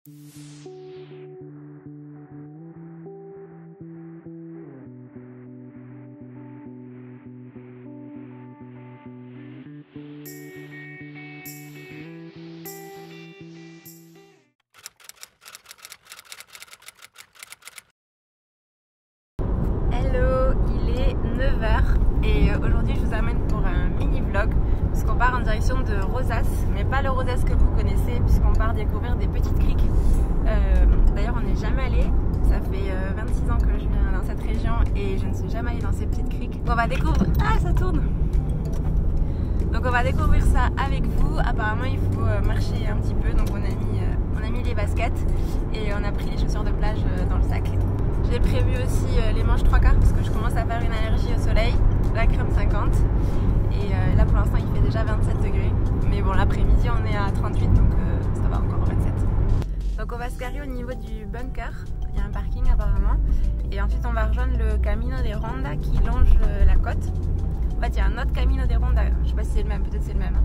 Hello, il est 9h et aujourd'hui je vous amène pour un mini vlog parce qu'on part en direction de Rosas, mais pas le Rosas que vous connaissez puisqu'on part découvrir des petites criques. D'ailleurs on n'est jamais allé, ça fait 26 ans que je viens dans cette région et je ne suis jamais allée dans ces petites criques. On va découvrir... Ah, ça tourne! Donc on va découvrir ça avec vous. Apparemment il faut marcher un petit peu, donc on a mis les baskets et on a pris les chaussures de plage dans le sac. J'ai prévu aussi les manches 3/4 parce que je commence à faire une allergie au soleil, la crème 50 et là pour l'instant il fait déjà 27 degrés, mais bon l'après-midi on est à 38 donc ça va encore 27. Donc on va se garer au niveau du bunker, il y a un parking apparemment, et ensuite on va rejoindre le Camino de Ronda qui longe la côte. En fait il y a un autre Camino de Ronda, je sais pas si c'est le même, peut-être c'est le même,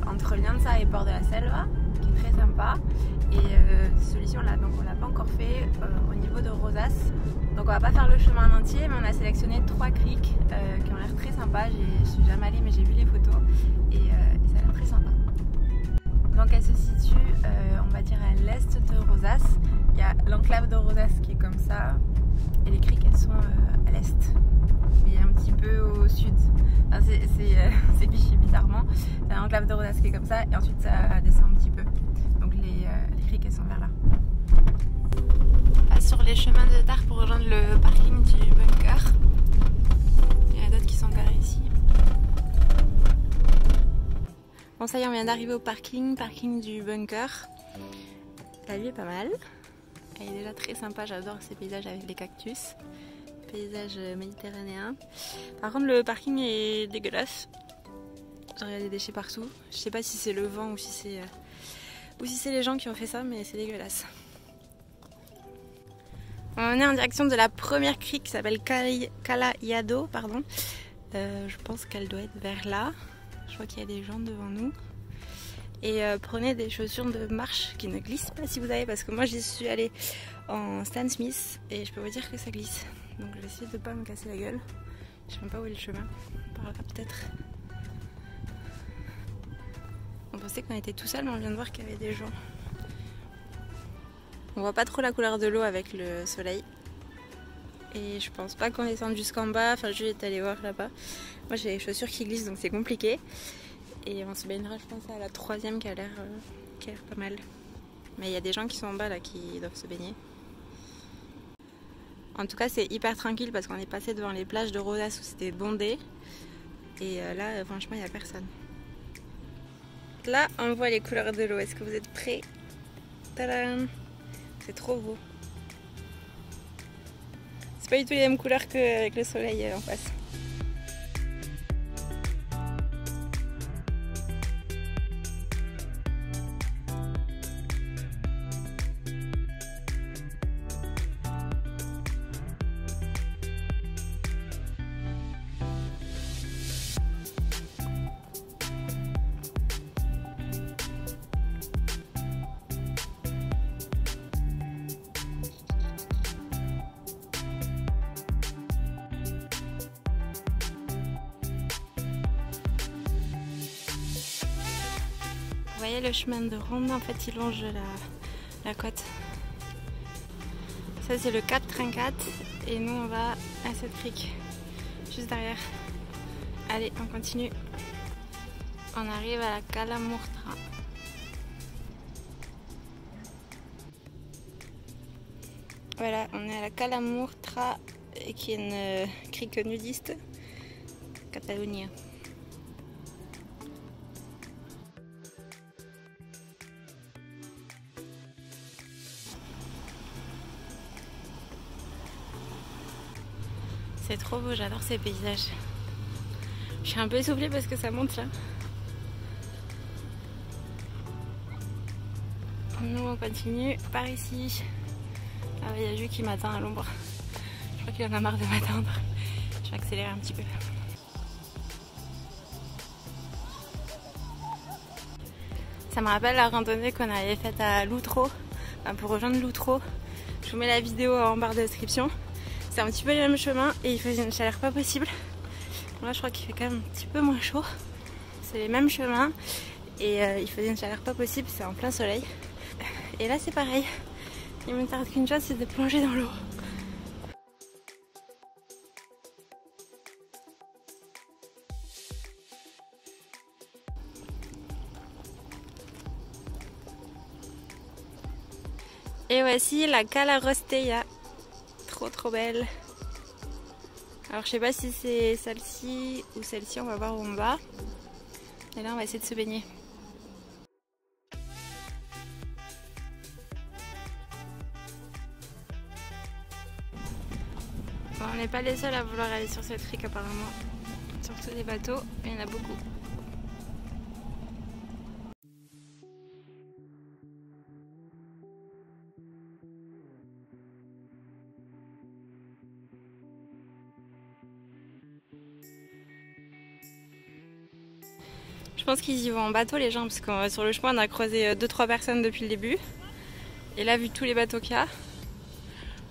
entre Lianza et Port de la Selva, qui est très sympa. Et celui-ci on l'a pas encore fait au niveau de Rosas. Donc on va pas faire le chemin en entier, mais on a sélectionné 3 criques qui ont l'air très sympas. Je suis jamais allée mais j'ai vu les photos et ça a l'air très sympa. Donc elle se situe on va dire à l'est de Rosas. Il y a l'enclave de Rosas qui est comme ça et les criques elles sont à l'est, mais un petit peu au sud. Enfin, c'est cliché bizarrement. C'est l'enclave de Rosas qui est comme ça et ensuite ça descend un petit peu. Donc les criques elles sont vers là. On passe sur les chemins de terre pour rejoindre le parking du bunker. Il y en a d'autres qui sont garés ici. Bon ça y est, on vient d'arriver au parking du bunker. La vue est pas mal. Elle est déjà très sympa, j'adore ces paysages avec les cactus. Paysage méditerranéen. Par contre le parking est dégueulasse. Il y a des déchets partout. Je sais pas si c'est le vent ou si c'est les gens qui ont fait ça, mais c'est dégueulasse. On est en direction de la première crique qui s'appelle Calayado, pardon. Je pense qu'elle doit être vers là. Je vois qu'il y a des gens devant nous. Et prenez des chaussures de marche qui ne glissent pas si vous avez, parce que moi j'y suis allée en Stan Smith et je peux vous dire que ça glisse. Donc je vais essayer de ne pas me casser la gueule. Je sais même pas où est le chemin. Par là peut-être. On pensait qu'on était tout seul, mais on vient de voir qu'il y avait des gens. On voit pas trop la couleur de l'eau avec le soleil. Et je pense pas qu'on descende jusqu'en bas. Enfin, je vais aller voir là-bas. Moi j'ai les chaussures qui glissent donc c'est compliqué. Et on se baignera, je pense, à la 3e qui a l'air pas mal. Mais il y a des gens qui sont en bas là qui doivent se baigner. En tout cas, c'est hyper tranquille parce qu'on est passé devant les plages de Rosas où c'était bondé. Et là, franchement, il n'y a personne. Là, on voit les couleurs de l'eau. Est-ce que vous êtes prêts? Tadam! C'est trop beau. C'est pas du tout les mêmes couleurs qu'avec le soleil en face. Vous voyez le chemin de Ronda, en fait il longe la côte. Ça c'est le Cap Trincat et nous on va à cette crique, juste derrière. Allez, on continue. On arrive à la Cala Murtra. Voilà, on est à la Cala Murtra qui est une crique nudiste, Catalogne. C'est trop beau, j'adore ces paysages. Je suis un peu essoufflée parce que ça monte là. Nous on continue par ici. Ah il y a Jules qui m'attend à l'ombre. Je crois qu'il en a marre de m'attendre. Je vais accélérer un petit peu. Ça me rappelle la randonnée qu'on avait faite à Loutreau pour rejoindre l'Outreau. Je vous mets la vidéo en barre de description. C'est un petit peu le même chemin et il faisait une chaleur pas possible. Bon, là je crois qu'il fait quand même un petit peu moins chaud. C'est les mêmes chemins et il faisait une chaleur pas possible, c'est en plein soleil. Et là c'est pareil, il me tarde qu'une chose, c'est de plonger dans l'eau. Et voici la Cala Rosteia, trop belle. Alors je sais pas si c'est celle-ci ou celle-ci, on va voir où on va. Et là on va essayer de se baigner. Bon, on n'est pas les seuls à vouloir aller sur cette crique apparemment. Surtout des bateaux, il y en a beaucoup. Je pense qu'ils y vont en bateau les gens, parce que sur le chemin on a croisé 2-3 personnes depuis le début. Et là vu tous les bateaux qu'il y a,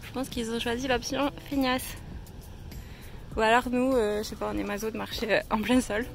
je pense qu'ils ont choisi l'option feignasse. Ou alors nous, je sais pas, on est maso de marcher en plein sol.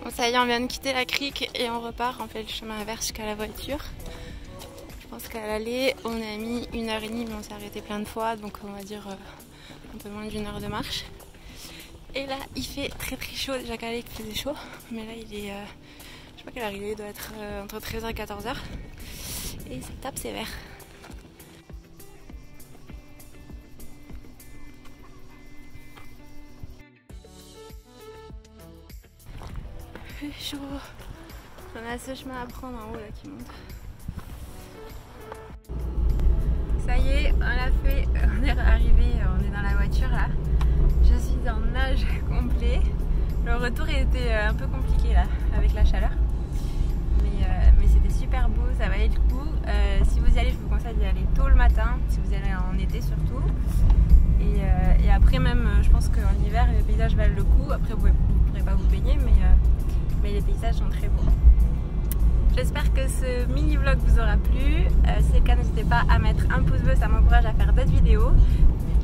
Bon, ça y est, on vient de quitter la crique et on repart, on fait le chemin inverse jusqu'à la voiture. Je pense qu'à l'aller, on a mis 1h30 mais on s'est arrêté plein de fois, donc on va dire un peu moins d'1 heure de marche. Et là il fait très chaud, déjà qu'à l'aller il faisait chaud, mais là il est, je sais pas quelle heure il est, il doit être entre 13h et 14h et ça tape sévère. Il fait chaud, on a ce chemin à prendre en haut là qui monte. Ça y est, on l'a fait, on est arrivé, on est dans la voiture là. Je suis en nage complet. Le retour était un peu compliqué là, avec la chaleur. Mais c'était super beau, ça valait le coup. Si vous y allez, je vous conseille d'y aller tôt le matin, si vous y allez en été surtout. Et après même, je pense qu'en hiver, les paysages valent le coup. Après, vous ne pourrez pas vous baigner, mais les paysages sont très beaux. J'espère que ce mini vlog vous aura plu. Si c'est le cas, n'hésitez pas à mettre un pouce bleu, ça m'encourage à faire d'autres vidéos.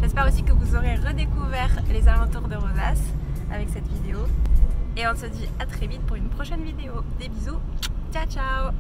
J'espère aussi que vous aurez redécouvert les alentours de Rosas avec cette vidéo. Et on se dit à très vite pour une prochaine vidéo. Des bisous, ciao ciao.